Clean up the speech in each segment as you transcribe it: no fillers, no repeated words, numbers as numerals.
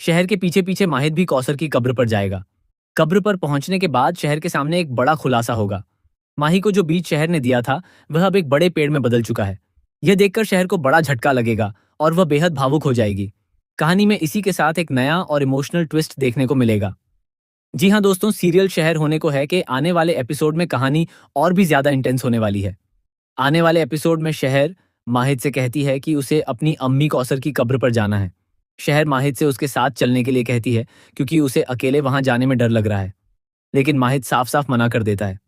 शहर के पीछे पीछे माहिद भी कौसर की कब्र पर जाएगा। कब्र पर पहुंचने के बाद शहर के सामने एक बड़ा खुलासा होगा। माही को जो बीज शहर ने दिया था वह अब एक बड़े पेड़ में बदल चुका है। यह देखकर शहर को बड़ा झटका लगेगा और वह बेहद भावुक हो जाएगी। कहानी में इसी के साथ एक नया और इमोशनल ट्विस्ट देखने को मिलेगा। जी हाँ दोस्तों, सीरियल शहर होने को है कि आने वाले एपिसोड में कहानी और भी ज्यादा इंटेंस होने वाली है। आने वाले एपिसोड में शहर माहिद से कहती है कि उसे अपनी अम्मी कौसर की कब्र पर जाना है। शहर माहिद से उसके साथ चलने के लिए कहती है क्योंकि उसे अकेले वहां जाने में डर लग रहा है। लेकिन माहिद साफ साफ मना कर देता है।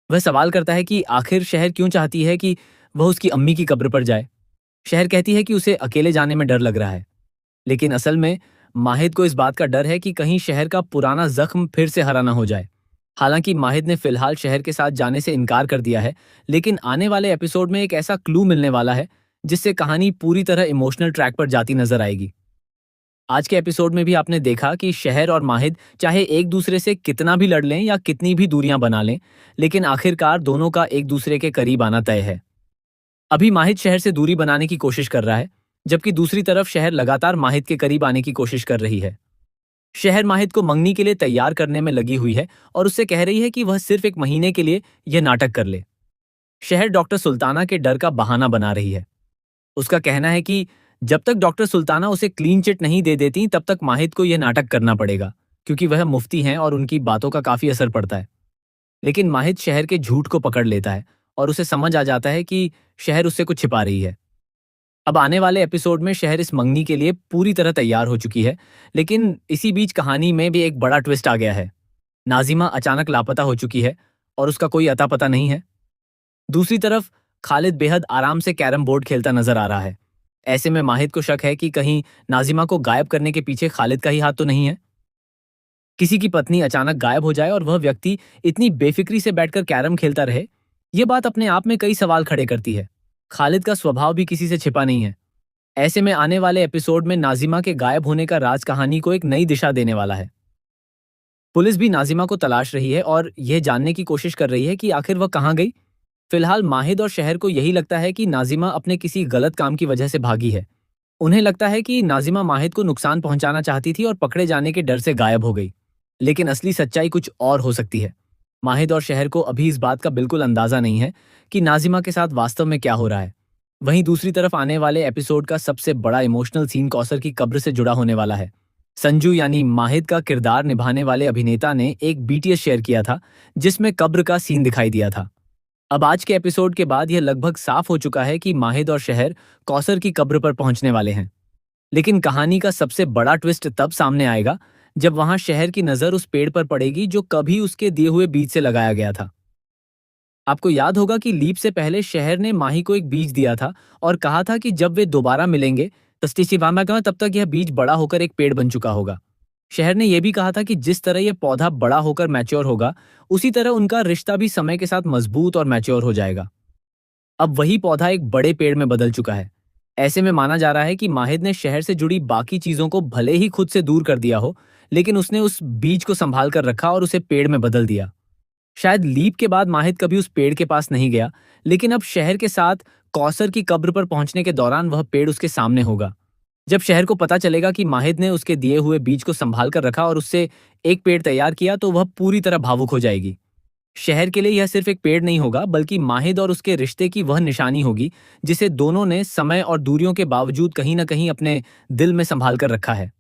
वह सवाल करता है कि आखिर शहर क्यों चाहती है कि वह उसकी अम्मी की कब्र पर जाए। शहर कहती है कि उसे अकेले जाने में डर लग रहा है। लेकिन असल में माहिद को इस बात का डर है कि कहीं शहर का पुराना जख्म फिर से हरा ना हो जाए। हालांकि माहिद ने फिलहाल शहर के साथ जाने से इनकार कर दिया है, लेकिन आने वाले एपिसोड में एक ऐसा क्लू मिलने वाला है जिससे कहानी पूरी तरह इमोशनल ट्रैक पर जाती नजर आएगी। आज के एपिसोड में भी आपने देखा कि शहर और माहिद चाहे एक दूसरे से कितना भी लड़ लें या कितनी भी दूरियां बना लें, लेकिन आखिरकार दोनों का एक दूसरे के करीब आना तय है। अभी माहिद शहर से दूरी बनाने की कोशिश कर रहा है, जबकि दूसरी तरफ शहर लगातार माहिद के करीब आने की कोशिश कर रही है। शहर माहिद को मंगनी के लिए तैयार करने में लगी हुई है और उससे कह रही है कि वह सिर्फ एक महीने के लिए यह नाटक कर ले। शहर डॉक्टर सुल्ताना के डर का बहाना बना रही है। उसका कहना है कि जब तक डॉक्टर सुल्ताना उसे क्लीन चिट नहीं दे देती तब तक माहिद को यह नाटक करना पड़ेगा, क्योंकि वह मुफ्ती हैं और उनकी बातों का काफी असर पड़ता है। लेकिन माहिद शहर के झूठ को पकड़ लेता है और उसे समझ आ जाता है कि शहर उससे कुछ छिपा रही है। अब आने वाले एपिसोड में शहर इस मंगनी के लिए पूरी तरह तैयार हो चुकी है, लेकिन इसी बीच कहानी में भी एक बड़ा ट्विस्ट आ गया है। नाजिमा अचानक लापता हो चुकी है और उसका कोई अता पता नहीं है। दूसरी तरफ खालिद बेहद आराम से कैरम बोर्ड खेलता नजर आ रहा है। ऐसे में माहिद को शक है कि कहीं नाजिमा को गायब करने के पीछे खालिद का ही हाथ तो नहीं है। किसी की पत्नी अचानक गायब हो जाए और वह व्यक्ति इतनी बेफिक्री से बैठकर कैरम खेलता रहे, यह बात अपने आप में कई सवाल खड़े करती है। खालिद का स्वभाव भी किसी से छिपा नहीं है। ऐसे में आने वाले एपिसोड में नाजिमा के गायब होने का राज कहानी को एक नई दिशा देने वाला है। पुलिस भी नाजिमा को तलाश रही है और यह जानने की कोशिश कर रही है कि आखिर वह कहाँ गई। फिलहाल माहिद और शहर को यही लगता है कि नाजिमा अपने किसी गलत काम की वजह से भागी है। उन्हें लगता है कि नाजिमा माहिद को नुकसान पहुंचाना चाहती थी और पकड़े जाने के डर से गायब हो गई। लेकिन असली सच्चाई कुछ और हो सकती है। माहिद और शहर को अभी इस बात का बिल्कुल अंदाजा नहीं है कि नाजिमा के साथ वास्तव में क्या हो रहा है। वहीं दूसरी तरफ आने वाले एपिसोड का सबसे बड़ा इमोशनल सीन कौसर की कब्र से जुड़ा होने वाला है। संजू यानी माहिद का किरदार निभाने वाले अभिनेता ने एक बीटीएस शेयर किया था जिसमें कब्र का सीन दिखाई दिया था। अब आज के एपिसोड के बाद यह लगभग साफ हो चुका है कि माहिद और शहर कौसर की कब्र पर पहुंचने वाले हैं। लेकिन कहानी का सबसे बड़ा ट्विस्ट तब सामने आएगा जब वहां शहर की नजर उस पेड़ पर पड़ेगी जो कभी उसके दिए हुए बीज से लगाया गया था। आपको याद होगा कि लीप से पहले शहर ने माही को एक बीज दिया था और कहा था कि जब वे दोबारा मिलेंगे तब तक यह बीज बड़ा होकर एक पेड़ बन चुका होगा। शहर ने यह भी कहा था कि जिस तरह यह पौधा बड़ा होकर मैच्योर होगा, उसी तरह उनका रिश्ता भी समय के साथ मजबूत और मैच्योर हो जाएगा। अब वही पौधा एक बड़े पेड़ में बदल चुका है। ऐसे में माना जा रहा है कि माहिद ने शहर से जुड़ी बाकी चीजों को भले ही खुद से दूर कर दिया हो, लेकिन उसने उस बीज को संभाल कर रखा और उसे पेड़ में बदल दिया। शायद लीप के बाद माहिद कभी उस पेड़ के पास नहीं गया, लेकिन अब शहर के साथ कौसर की कब्र पर पहुंचने के दौरान वह पेड़ उसके सामने होगा। जब शहर को पता चलेगा कि माहिद ने उसके दिए हुए बीज को संभाल कर रखा और उससे एक पेड़ तैयार किया, तो वह पूरी तरह भावुक हो जाएगी। शहर के लिए यह सिर्फ एक पेड़ नहीं होगा, बल्कि माहिद और उसके रिश्ते की वह निशानी होगी जिसे दोनों ने समय और दूरियों के बावजूद कहीं न कहीं अपने दिल में संभाल कर रखा है।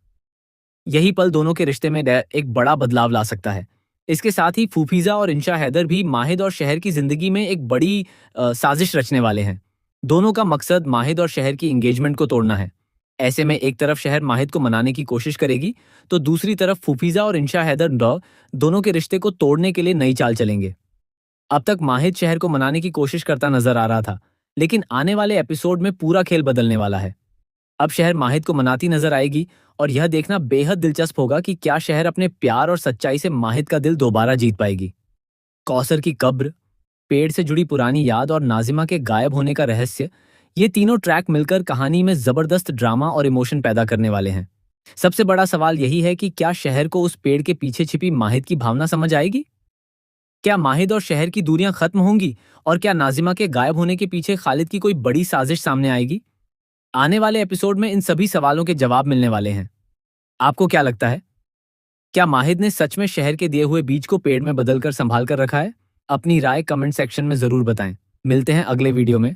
यही पल दोनों के रिश्ते में एक बड़ा बदलाव ला सकता है। इसके साथ ही फूफीजा और इंशा हैदर भी माहिद और शहर की जिंदगी में एक बड़ी साजिश रचने वाले हैं। दोनों का मकसद माहिद और शहर की एंगेजमेंट को तोड़ना है। ऐसे में एक तरफ शहर माहिद को मनाने की कोशिश करेगी, तो दूसरी तरफ फूफीजा और इंशा हैदर दोनों के रिश्ते को तोड़ने के लिए नई चाल चलेंगे। अब तक माहिद शहर को मनाने की कोशिश करता नजर आ रहा था, लेकिन आने वाले एपिसोड में पूरा खेल बदलने वाला है। अब शहर माहिद को मनाती नजर आएगी और यह देखना बेहद दिलचस्प होगा कि क्या शहर अपने प्यार और सच्चाई से माहिद का दिल दोबारा जीत पाएगी। कौसर की कब्र, पेड़ से जुड़ी पुरानी याद और नाजिमा के गायब होने का रहस्य, ये तीनों ट्रैक मिलकर कहानी में जबरदस्त ड्रामा और इमोशन पैदा करने वाले हैं। सबसे बड़ा सवाल यही है कि क्या शहर को उस पेड़ के पीछे छिपी माहिद की भावना समझ आएगी? क्या माहिद और शहर की दूरियां खत्म होंगी और क्या नाजिमा के गायब होने के पीछे खालिद की कोई बड़ी साजिश सामने आएगी? आने वाले एपिसोड में इन सभी सवालों के जवाब मिलने वाले हैं। आपको क्या लगता है, क्या माहिद ने सच में शहर के दिए हुए बीज को पेड़ में बदलकर संभाल कर रखा है? अपनी राय कमेंट सेक्शन में जरूर बताएं। मिलते हैं अगले वीडियो में।